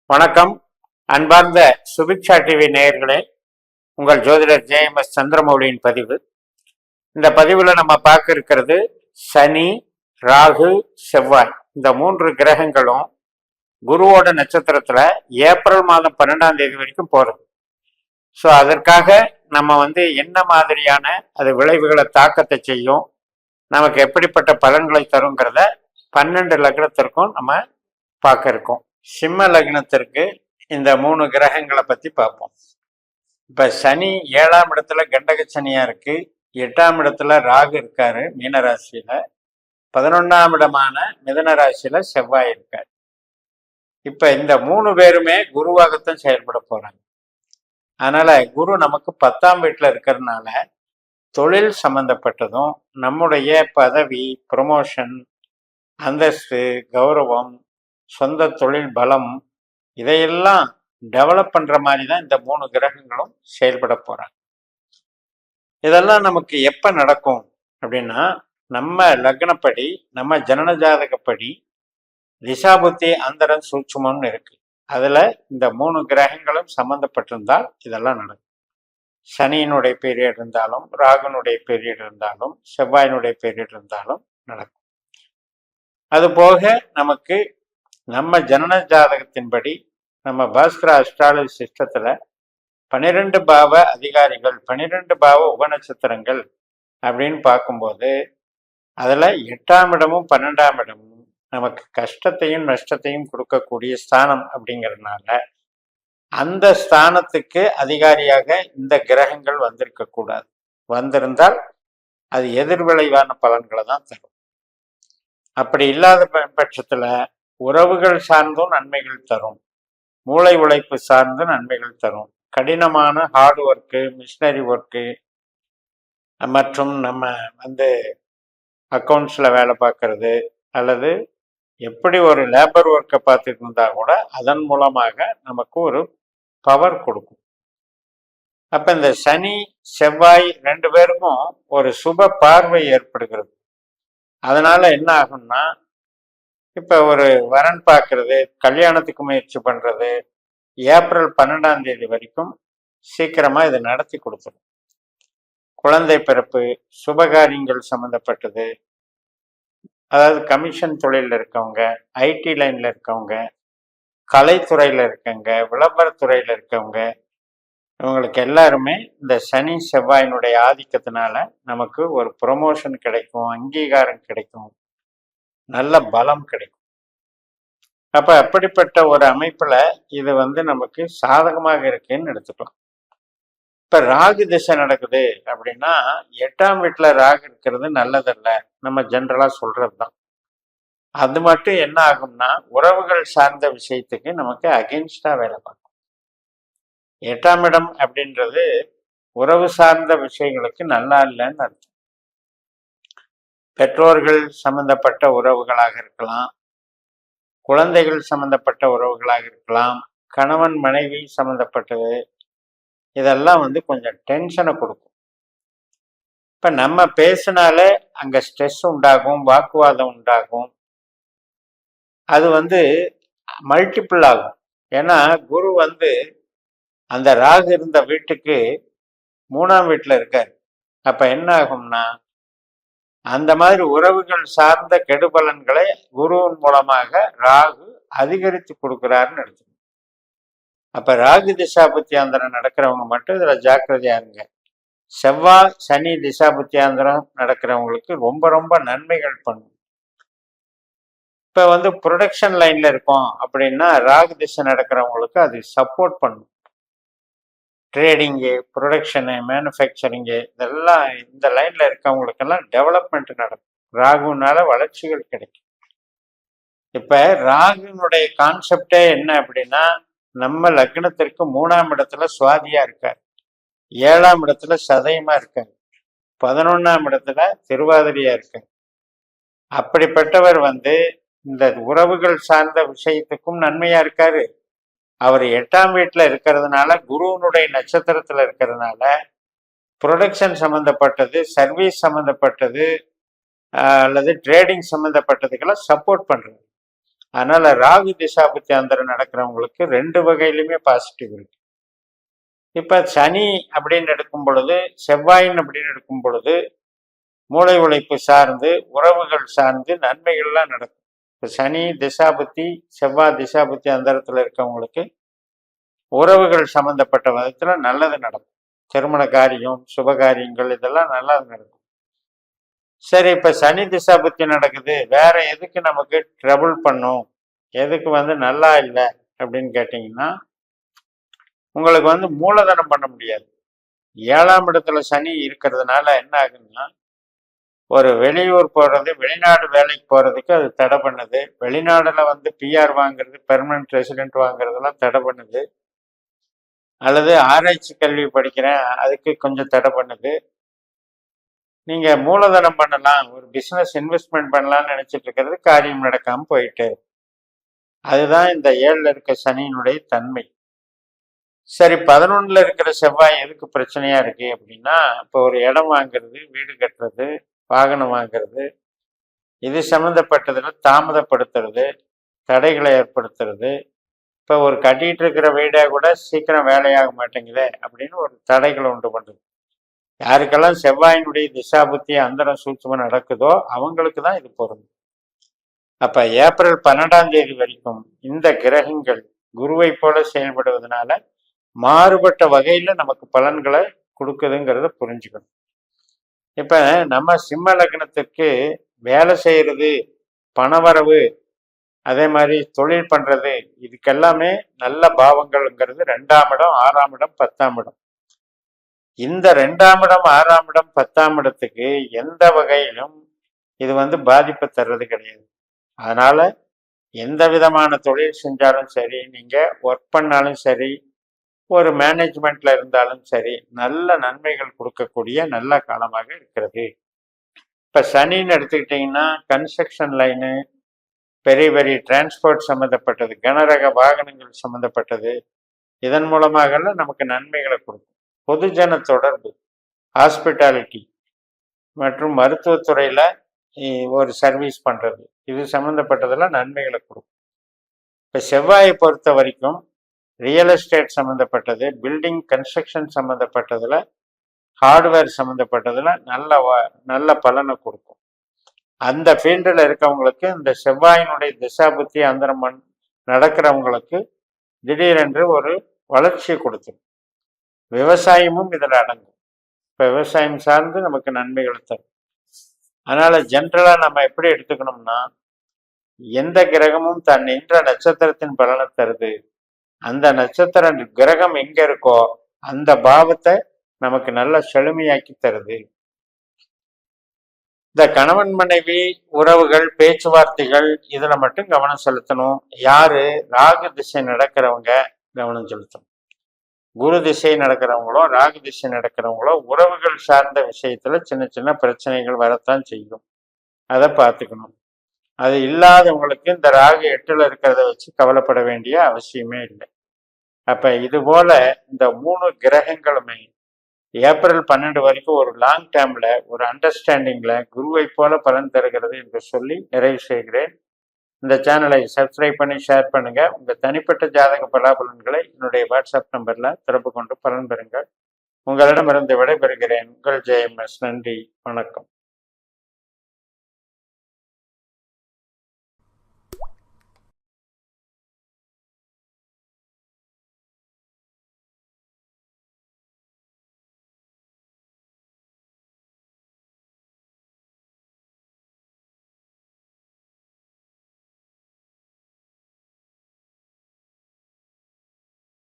வணக்கம். அன்பார்ந்த சுபிக்ஷா டிவி நேயர்களே, உங்கள் ஜோதிடர் ஜே.எம்.எஸ். சந்திரமௌலியின் பதிவு. இந்த பதிவில் நம்ம பார்க்க இருக்கிறது சனி, ராகு, செவ்வாய் இந்த 3 கிரகங்களும் குருவோட நட்சத்திரத்துல ஏப்ரல் மாதம் 12ஆம் தேதி வரைக்கும் போறது. ஸோ அதற்காக நம்ம என்ன மாதிரியான அது விளைவுகளை தாக்கத்தை செய்யும், நமக்கு எப்படிப்பட்ட பலன்களை தருங்கிறத 12 லக்னத்திற்கும் நம்ம பார்க்க இருக்கோம். சிம்ம லக்னத்திற்கு இந்த 3 கிரகங்களை பத்தி பார்ப்போம். இப்ப சனி 7ஆம் இடத்துல கண்டக சனியா இருக்கு, 8ஆம் இடத்துல ராகு இருக்காரு மீனராசியில, 11ஆம் இடமான மிதன ராசியில செவ்வாய் இருக்காரு. இப்ப இந்த 3 பேருமே குருவாகத்தான் செயல்பட போறாங்க. அதனால குரு நமக்கு 10ஆம் வீட்டுல இருக்கிறதுனால தொழில் சம்பந்தப்பட்டதும் நம்முடைய பதவி, ப்ரொமோஷன், அந்தஸ்து, கௌரவம், சொந்த தொழில் பலம் இதையெல்லாம் டெவலப் பண்ற மாதிரி தான் இந்த 3 கிரகங்களும் செயல்பட போறாங்க. இதெல்லாம் நமக்கு எப்ப நடக்கும் அப்படின்னா, நம்ம லக்னப்படி, நம்ம ஜனன ஜாதகப்படி திசாபுத்தி அந்தரம் சூட்சுமம்னு இருக்கு. அதுல இந்த 3 கிரகங்களும் சம்பந்தப்பட்டிருந்தால் இதெல்லாம் நடக்கும். சனியினுடைய பீரியட் இருந்தாலும், ராகுனுடைய பீரியட் இருந்தாலும், செவ்வாயினுடைய பீரியட் இருந்தாலும் நடக்கும். அது போக நமக்கு நம்ம ஜனன ஜாதகத்தின்படி நம்ம பாஸ்கர அஸ்ட்ராலஜி சிஸ்டத்துல 12 பாவ அதிகாரிகள், 12 பாவ உபநட்சத்திரங்கள் அப்படின்னு பார்க்கும்போது அதுல 8ஆம் இடமும் 12ஆம் இடமும் நமக்கு கஷ்டத்தையும் நஷ்டத்தையும் கொடுக்கக்கூடிய ஸ்தானம் அப்படிங்கிறதுனால அந்த ஸ்தானத்துக்கு அதிகாரியாக இந்த கிரகங்கள் வந்திருக்க கூடாது. வந்திருந்தால் அது எதிர்விளைவான பலன்களை தான் தரும். அப்படி இல்லாத பட்சத்துல உறவுகள் சார்ந்தும் நன்மைகள் தரும், மூளை உழைப்பு சார்ந்து நன்மைகள் தரும், கடினமான ஹார்ட் ஒர்க்கு, மிஷினரி ஒர்க்கு மற்றும் நம்ம அக்கௌண்ட்ஸில் வேலை பார்க்கறது அல்லது எப்படி ஒரு லேபர் ஒர்க்கை பார்த்துட்டு இருந்தா கூட அதன் மூலமாக நமக்கு ஒரு பவர் கொடுக்கும். அப்ப இந்த சனி செவ்வாய் 2 பேருக்கும் ஒரு சுப பார்வை ஏற்படுகிறது. அதனால என்ன ஆகும்னா, இப்ப ஒரு வரன் பார்க்கறது, கல்யாணத்துக்கு முயற்சி பண்றது ஏப்ரல் 12ஆம் தேதி வரைக்கும் சீக்கிரமா இதை நடத்தி கொடுத்துரும். குழந்தை பிறப்பு, சுபகாரியங்கள் சம்பந்தப்பட்டது, அதாவது கமிஷன் தொழிலில் இருக்கவங்க, ஐடி லைன்ல இருக்கவங்க, கலைத்துறையில இருக்கவங்க, விளம்பரத்துறையில இருக்கவங்க, இவங்களுக்கு எல்லாருமே இந்த சனி செவ்வாயினுடைய ஆதிக்கத்தினால நமக்கு ஒரு ப்ரொமோஷன் கிடைக்கும், அங்கீகாரம் கிடைக்கும், நல்ல பலம் கிடைக்கும். அப்ப அப்படிப்பட்ட ஒரு அமைப்புல இது நமக்கு சாதகமாக இருக்குன்னு எடுத்துக்கலாம். இப்ப ராகு திசை நடக்குது அப்படின்னா 8ஆம் வீட்டுல ராகு இருக்கிறது நல்லதல்ல, நம்ம ஜென்ரலா சொல்றதுதான். அது மட்டும் என்ன ஆகும்னா, உறவுகள் சார்ந்த விஷயத்துக்கு நமக்கு அகெயின்ஸ்டா வேலை பார்க்கும். 8ஆம் இடம் அப்படின்றது உறவு சார்ந்த விஷயங்களுக்கு நல்லா இல்லைன்னு அர்த்தம். பெற்றோர்கள் சம்பந்தப்பட்ட உறவுகளாக இருக்கலாம், குழந்தைகள் சம்பந்தப்பட்ட உறவுகளாக இருக்கலாம், கணவன் மனைவி சம்பந்தப்பட்டது, இதெல்லாம் கொஞ்சம் டென்ஷனை கொடுக்கும். இப்ப நம்ம பேசினாலே அங்க ஸ்ட்ரெஸ் உண்டாகும், வாக்குவாதம் உண்டாகும், அது மல்டிபிள் ஆகும். ஏன்னா குரு அந்த ராகு இருந்த வீட்டுக்கு 3ஆம் வீட்டுல இருக்காரு. அப்ப என்ன ஆகும்னா, அந்த மாதிரி உறவுகள் சார்ந்த கெடுபலன்களை குருவின் மூலமாக ராகு அதிகரித்து கொடுக்கிறாருன்னு எடுத்துக்கணும். அப்ப ராகு திசாபுத்தியாந்திரம் நடக்கிறவங்க மட்டும் இதுல ஜாக்கிரதையா இருங்க. செவ்வாய் சனி திசாபுத்தியாந்திரம் நடக்கிறவங்களுக்கு ரொம்ப ரொம்ப நன்மைகள் பண்ணும். இப்ப ப்ரொடக்ஷன் லைன்ல இருக்கோம் அப்படின்னா ராகு திசை நடக்கிறவங்களுக்கு அது சப்போர்ட் பண்ணும். ட்ரேடிங்கு, ப்ரொடக்ஷனு, மேனுஃபேக்சரிங்கு இதெல்லாம் இந்த லைன்ல இருக்கவங்களுக்கெல்லாம் டெவலப்மெண்ட் நடக்கும். ராகுனால வளர்ச்சிகள் கிடைக்கும். இப்ப ராகுனுடைய கான்செப்டே என்ன அப்படின்னா, நம்ம லக்னத்திற்கு 3ஆம் இடத்துல சுவாதியா இருக்காரு, 7ஆம் இடத்துல சதயமா இருக்காரு, 11ஆம் இடத்துல திருவாதிரியா இருக்காரு. அப்படிப்பட்டவர் இந்த உறவுகள் சார்ந்த விஷயத்துக்கும் நன்மையா இருக்காரு. அவர் 8ஆம் வீட்டுல இருக்கிறதுனால, குருவனுடைய நட்சத்திரத்துல இருக்கிறதுனால ப்ரொடக்ஷன் சம்பந்தப்பட்டது, சர்வீஸ் சம்பந்தப்பட்டது அல்லது ட்ரேடிங் சம்பந்தப்பட்டதுக்கெல்லாம் சப்போர்ட் பண்றது. அதனால ராகு திசாபுத்தி அந்தரம் நடக்கிறவங்களுக்கு 2 வகையிலுமே பாசிட்டிவ் இருக்கு. இப்ப சனி அப்படின்னு எடுக்கும் பொழுது, செவ்வாயின் அப்படின்னு எடுக்கும் பொழுது மூளை உழைப்பு சார்ந்து, உறவுகள் சார்ந்து நன்மைகள்லாம் நடக்கும். இப்ப சனி திசாபுத்தி, செவ்வாய் திசாபுத்தி அந்தரத்துல இருக்கவங்களுக்கு உறவுகள் சம்பந்தப்பட்ட விதத்துல நல்லது நடக்கும். திருமண காரியம், சுபகாரியங்கள் இதெல்லாம் நல்லா நடக்கும். சரி, இப்ப சனி திசாபுத்தி நடக்குது, வேற எதுக்கு நமக்கு ட்ரபிள் பண்ணும், எதுக்கு நல்லா இல்லை அப்படின்னு கேட்டீங்கன்னா, உங்களுக்கு மூலதனம் பண்ண முடியாது. 7ஆம் இடத்துல சனி இருக்கிறதுனால என்ன ஆகுதுன்னா, ஒரு வெளியூர் போறது, வெளிநாடு வேலைக்கு போறதுக்கு அது தடை பண்ணுது. வெளிநாடுல பிஆர் வாங்குறது, பெர்மனன்ட் ரெசிடென்ட் வாங்குறதெல்லாம் தடை பண்ணுது. அல்லது ஆராய்ச்சி கல்வி படிக்கிறேன் அதுக்கு கொஞ்சம் தடை பண்ணுது. நீங்க மூலதனம் பண்ணலாம், ஒரு பிசினஸ் இன்வெஸ்ட்மெண்ட் பண்ணலாம்னு நினைச்சிட்டு இருக்கிறது காரியம் நடக்காம போயிட்டு. அதுதான் இந்த 7ல இருக்க சனியினுடைய தன்மை. சரி, 11ல இருக்கிற செவ்வாய் எதுக்கு பிரச்சனையா இருக்கு அப்படின்னா, இப்போ ஒரு இடம் வாங்குறது, வீடு கட்டுறது, வாகனம் வாங்குறது, இது சம்மந்தப்பட்டதுல தாமதப்படுத்துறது, தடைகளை ஏற்படுத்துறது. இப்போ ஒரு கட்டிட்டு இருக்கிற வீடே கூட சீக்கிரம் வேலையாக மாட்டேங்குது அப்படின்னு ஒரு தடைகளை உண்டு பண்ணுறது. யாருக்கெல்லாம் செவ்வாயினுடைய திசாபுத்தி அந்தரம் சூட்சுமம் நடக்குதோ அவங்களுக்கு தான் இது பொருந்தும். அப்ப ஏப்ரல் 12ஆம் தேதி வரைக்கும் இந்த கிரகங்கள் குருவை போல செயல்படுவதனால மாறுபட்ட வகையில நமக்கு பலன்களை கொடுக்குதுங்கிறத புரிஞ்சுக்கணும். இப்ப நம்ம சிம்ம லக்னத்துக்கு வேலை செய்யறது, பணவரவு, அதே மாதிரி தொழில் பண்றது, இதுக்கெல்லாமே நல்ல பாவங்கள்ங்கிறது 2ஆம் இடம், 6ஆம் இடம், 10ஆம் இடம். இந்த 2ஆம் இடம், 6ஆம் இடம், 10ஆம் இடத்துக்கு எந்த வகையிலும் இது பாதிப்பை தர்றது கிடையாது. அதனால எந்த விதமான தொழில் செஞ்சாலும் சரி, நீங்க ஒர்க் பண்ணாலும் சரி, ஒரு மேனேஜ்மெண்ட்ல இருந்தாலும் சரி, நல்ல நன்மைகள் கொடுக்கக்கூடிய நல்ல காலமாக இருக்கிறது. இப்ப சனின்னு எடுத்துக்கிட்டீங்கன்னா, கன்ஸ்ட்ரக்ஷன் லைனு, பெரிய பெரிய டிரான்ஸ்போர்ட் சம்மந்தப்பட்டது, கனரக வாகனங்கள் சம்மந்தப்பட்டது, இதன் மூலமாக நமக்கு நன்மைகளை கொடுக்கும். பொதுஜன தொடர்பு, ஹாஸ்பிட்டாலிட்டி மற்றும் மருத்துவத்துறையில ஒரு சர்வீஸ் பண்றது, இது சம்மந்தப்பட்டதெல்லாம் நன்மைகளை கொடுக்கும். இப்ப செவ்வாயை பொறுத்த வரைக்கும் ரியல் எஸ்டேட் சம்மந்தப்பட்டது, பில்டிங் கன்ஸ்ட்ரக்ஷன் சம்மந்தப்பட்டதுல, ஹார்ட்வேர் சம்மந்தப்பட்டதுல நல்ல பலனை கொடுக்கும். அந்த ஃபீல்டில் இருக்கவங்களுக்கு இந்த செவ்வாயினுடைய திசாபுத்தி அந்தரம் நடக்கிறவங்களுக்கு திடீரென்று ஒரு வளர்ச்சியை கொடுத்துரும். விவசாயமும் இதில் அடங்கும். இப்போ விவசாயம் சார்ந்து நமக்கு நன்மைகளை தரும். அதனால ஜென்ரலா நம்ம எப்படி எடுத்துக்கணும்னா, எந்த கிரகமும் தன் நின்ற நட்சத்திரத்தின் பலனை தருது. அந்த நட்சத்திர கிரகம் எங்க இருக்கோ அந்த பாவத்தை நமக்கு நல்ல செழுமையாக்கி தருது. இந்த கணவன் மனைவி உறவுகள், பேச்சுவார்த்தைகள், இதுல மட்டும் கவனம் செலுத்தணும். யாரு ராகு திசை நடக்கிறவங்க கவனம் செலுத்தணும். குரு திசை நடக்கிறவங்களோ, ராகு திசை நடக்கிறவங்களோ உறவுகள் சார்ந்த விஷயத்துல சின்ன சின்ன பிரச்சனைகள் வரத்தான் செய்யும். அதை பார்த்துக்கணும். அது இல்லாதவங்களுக்கு இந்த ராகு 8ல இருக்கிறத வச்சு கவலைப்பட வேண்டிய அவசியமே இல்லை. அப்ப இது போல இந்த 3 கிரகங்களுமே ஏப்ரல் 12 வரைக்கும் ஒரு லாங் டேர்ம்ல ஒரு அண்டர்ஸ்டாண்டிங்ல குருவை போல பலன் தருகிறது என்று சொல்லி நிறைவு செய்கிறேன். இந்த சேனலை சப்ஸ்கிரைப் பண்ணி ஷேர் பண்ணுங்க. உங்க தனிப்பட்ட ஜாதக பலாபலன்களை என்னுடைய வாட்ஸ்அப் நம்பர்ல தொடர்பு கொண்டு பலன் பெறுங்கள். உங்களிடமிருந்து விடைபெறுகிறேன். உங்கள் ஜெயம்எஸ். நன்றி, வணக்கம்.